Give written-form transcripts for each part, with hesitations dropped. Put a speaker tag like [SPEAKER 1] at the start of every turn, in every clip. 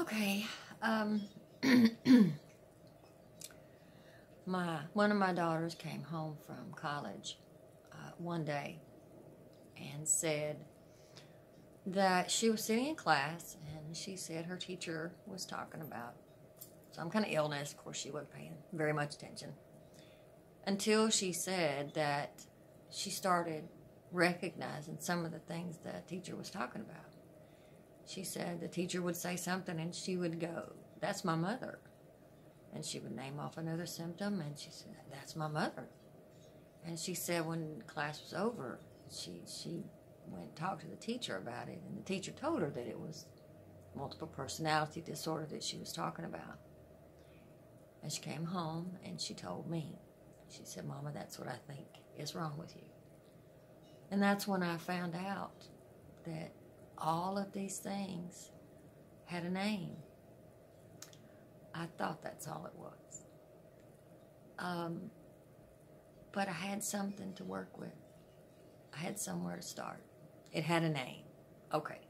[SPEAKER 1] Okay. One of my daughters came home from college one day and said that she was sitting in class and she said her teacher was talking about some kind of illness. Of course, she wasn't paying very much attention until she said that she started recognizing some of the things the teacher was talking about. She said the teacher would say something and she would go, "That's my mother." And she would name off another symptom and she said, "That's my mother." And she said when class was over, she went and talked to the teacher about it, and the teacher told her that it was multiple personality disorder that she was talking about. And she came home and she told me. She said, "Mama, that's what I think is wrong with you." And that's when I found out that all of these things had a name. I thought that's all it was. But I had something to work with. I had somewhere to start. It had a name. Okay.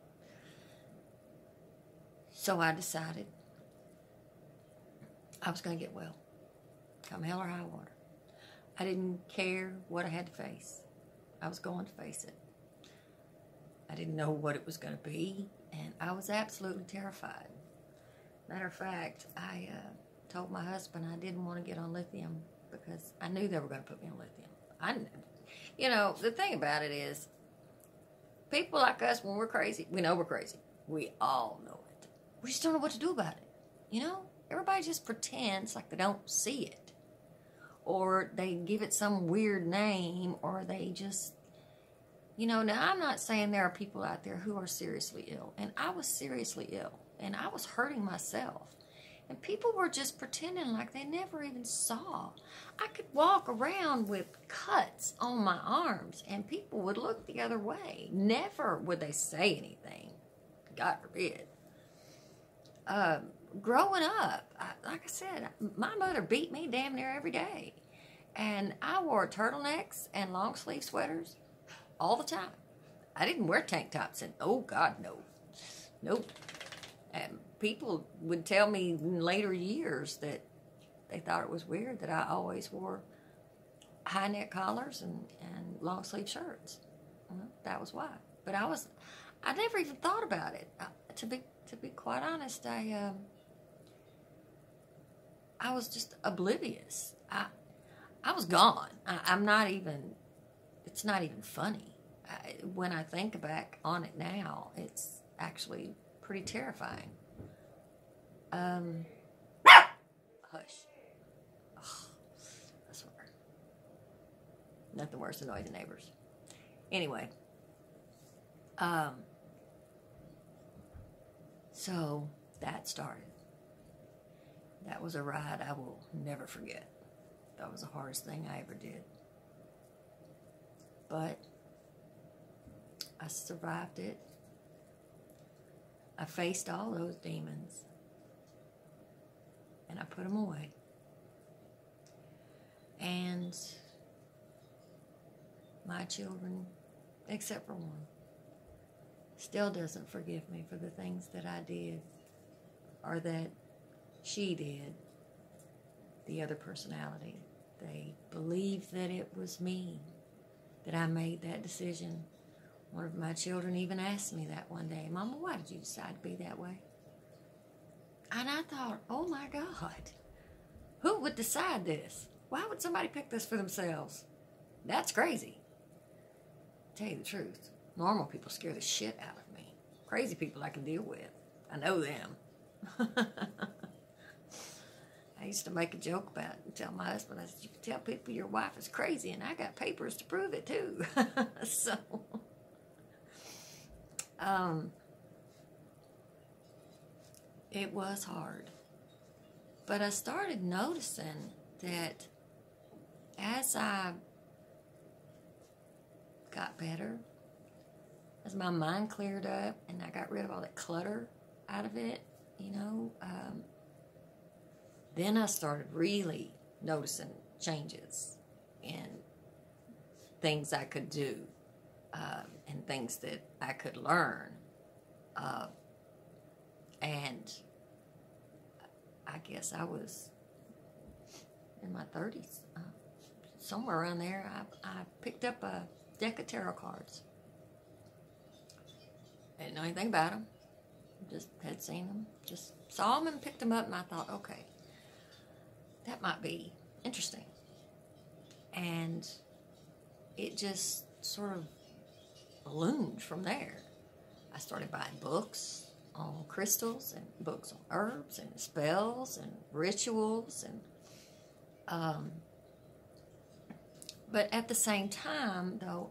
[SPEAKER 1] So I decided I was going to get well, come hell or high water. I didn't care what I had to face. I was going to face it. I didn't know what it was going to be, and I was absolutely terrified. Matter of fact, I told my husband I didn't want to get on lithium because I knew they were going to put me on lithium. The thing about it is, people like us, when we're crazy, we know we're crazy. We all know it. We just don't know what to do about it. Everybody just pretends like they don't see it. Or they give it some weird name, or they just, now I'm not saying there are people out there who are seriously ill. And I was seriously ill. And I was hurting myself. And people were just pretending like they never even saw. I could walk around with cuts on my arms and people would look the other way. Never would they say anything. God forbid. Growing up, like I said, my mother beat me damn near every day. And I wore turtlenecks and long sleeve sweaters all the time. I didn't wear tank tops and, oh God, no. Nope. And people would tell me in later years that they thought it was weird that I always wore high neck collars and long sleeve shirts. Well, that was why. But I never even thought about it. To be quite honest, I was just oblivious. I was gone. I'm not even. It's not even funny. When I think back on it now, it's actually pretty terrifying. Hush. Oh, I swear. Nothing worse than noisy neighbors. Anyway. So that started. That was a ride I will never forget. That was the hardest thing I ever did. But I survived it. I faced all those demons, and I put them away. And my children, except for one, still doesn't forgive me for the things that I did, or that she did, the other personality. They believe that it was me, that I made that decision. One of my children even asked me that one day, "Mama, why did you decide to be that way?" And I thought, oh my God, who would decide this? Why would somebody pick this for themselves? That's crazy. Tell you the truth, normal people scare the shit out of me. Crazy people I can deal with. I know them. I used to make a joke about it and tell my husband, I said, "You can tell people your wife is crazy, and I got papers to prove it too." So, it was hard. But I started noticing that as I got better, as my mind cleared up and I got rid of all that clutter out of it, then I started really noticing changes in things I could do, and things that I could learn. And I guess I was in my 30s, somewhere around there. I picked up a deck of tarot cards. I didn't know anything about them. Just had seen them. Just saw them and picked them up, and I thought, okay, that might be interesting. And it just sort of ballooned from there. I started buying books on crystals and books on herbs and spells and rituals, and but at the same time, though,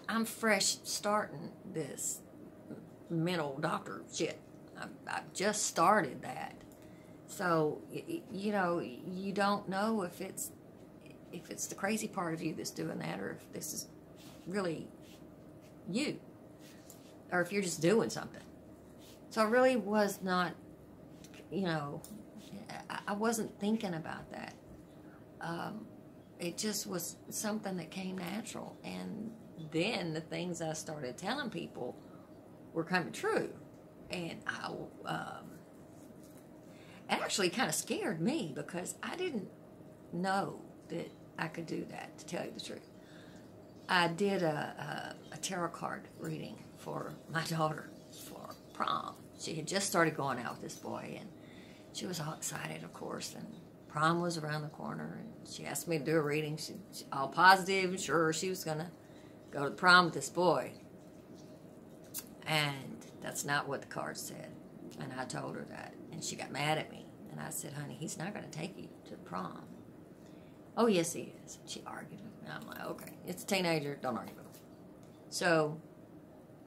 [SPEAKER 1] I'm fresh starting this mental doctor shit. I've just started that, so you know, you don't know if it's the crazy part of you that's doing that, or if this is really you, or if you're just doing something. So I really was not, you know, I wasn't thinking about that. It just was something that came natural, and then the things I started telling people were coming true, and it actually kind of scared me because I didn't know that I could do that, to tell you the truth. I did a tarot card reading for my daughter for prom. She had just started going out with this boy, and she was all excited, of course, and prom was around the corner, and she asked me to do a reading. She all positive and sure she was going to go to the prom with this boy. And that's not what the card said. And I told her that, and she got mad at me. And I said, honey, he's not going to take you to the prom. Oh, yes, he is. She argued with me. I'm like, okay, it's a teenager. Don't argue with him. So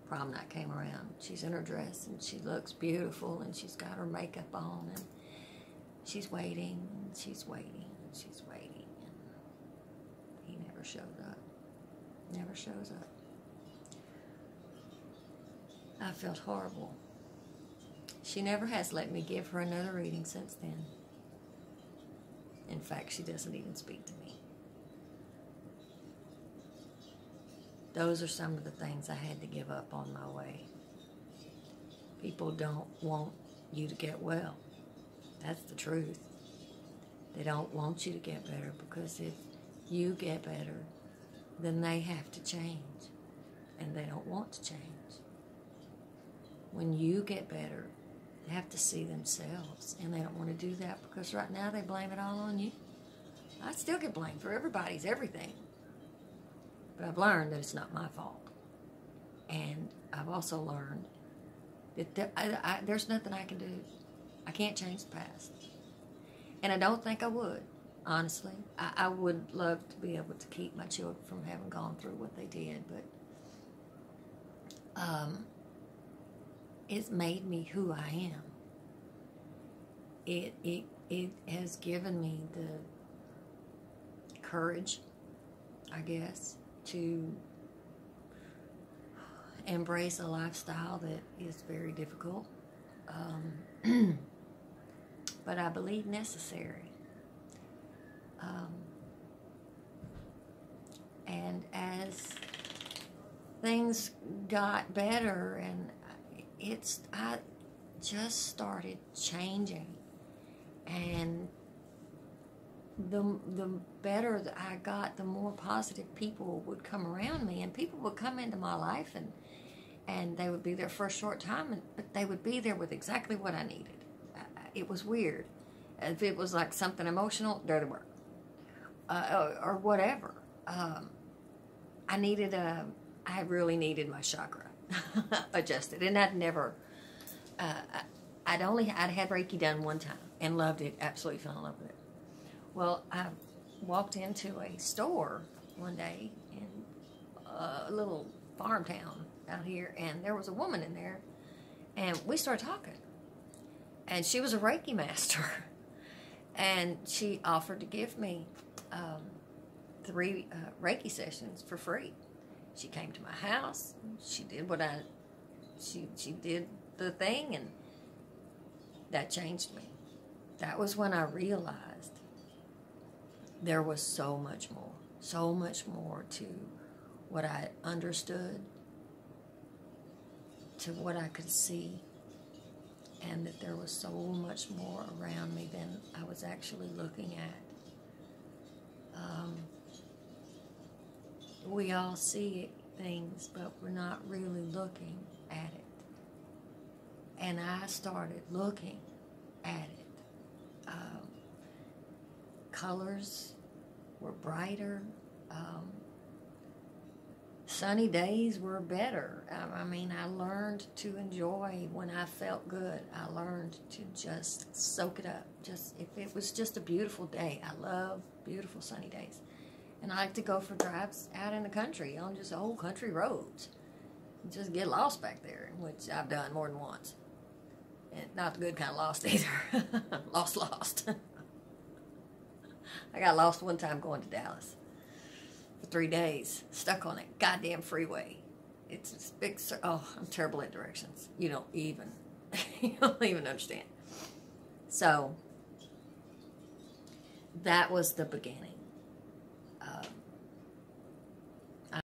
[SPEAKER 1] prom night came around. She's in her dress, and she looks beautiful, and she's got her makeup on, and she's waiting, and she's waiting, and she's waiting, and he never showed up. Never shows up. I felt horrible. She never has let me give her another reading since then. In fact, she doesn't even speak to me. Those are some of the things I had to give up on my way. People don't want you to get well. That's the truth. They don't want you to get better, because if you get better, then they have to change, and they don't want to change. When you get better, they have to see themselves, and they don't want to do that because right now they blame it all on you. I still get blamed for everybody's everything, but I've learned that it's not my fault. And I've also learned that there's nothing I can do. I can't change the past, and I don't think I would. Honestly, I would love to be able to keep my children from having gone through what they did, but it's made me who I am. It has given me the courage, I guess, to embrace a lifestyle that is very difficult, but I believe necessary. And as things got better, and I just started changing, and the better that I got, the more positive people would come around me, and people would come into my life, and they would be there for a short time, but they would be there with exactly what I needed. It was weird. If it was like something emotional, there they were. Or whatever. I really needed my chakra adjusted, and I'd never, I'd had Reiki done one time and loved it, absolutely fell in love with it. Well, I walked into a store one day in a little farm town out here, and there was a woman in there, and we started talking, and she was a Reiki master, and she offered to give me 3 Reiki sessions for free. She came to my house. She did she did the thing, and that changed me. That was when I realized there was so much more to what I understood, to what I could see, and that there was so much more around me than I was actually looking at. We all see things, but we're not really looking at it. And I started looking at it. Colors were brighter. Sunny days were better. I mean, I learned to enjoy when I felt good. I learned to just soak it up. Just if it was just a beautiful day. I love beautiful sunny days. And I like to go for drives out in the country on just old country roads. Just get lost back there, which I've done more than once. And not the good kind of lost either. Lost. I got lost one time going to Dallas for 3 days, stuck on that goddamn freeway. It's this big, oh, I'm terrible at directions. You don't even understand. So, that was the beginning.